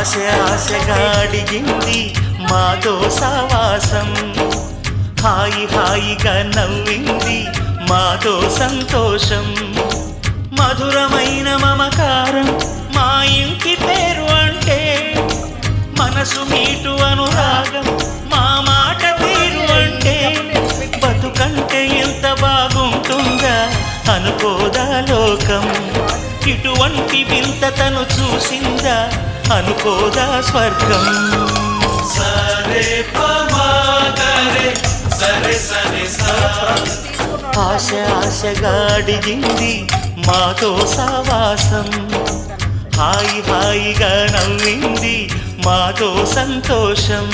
ఆశ ఆశగా అడిగింది మాతో సావాసం, హాయి హాయిగా నవ్వింది మాతో సంతోషం. మధురమైన మమకారం మా ఇంటి పేరు అంటే, మనసు మీటు అనురాగం మా మాట పేరు అంటే, బతుకంటే ఎంత బాగుంటుందా అనుకోదా లోకం, ఇటువంటి వింత తను చూసిందా అనుకోదా స్వర్గం. సరే పమాగరే సరే సరే సా, ఆశ ఆశగా అడిగింది మాతో సావాసం, హాయి హాయిగా నవ్వింది మాతో సంతోషం.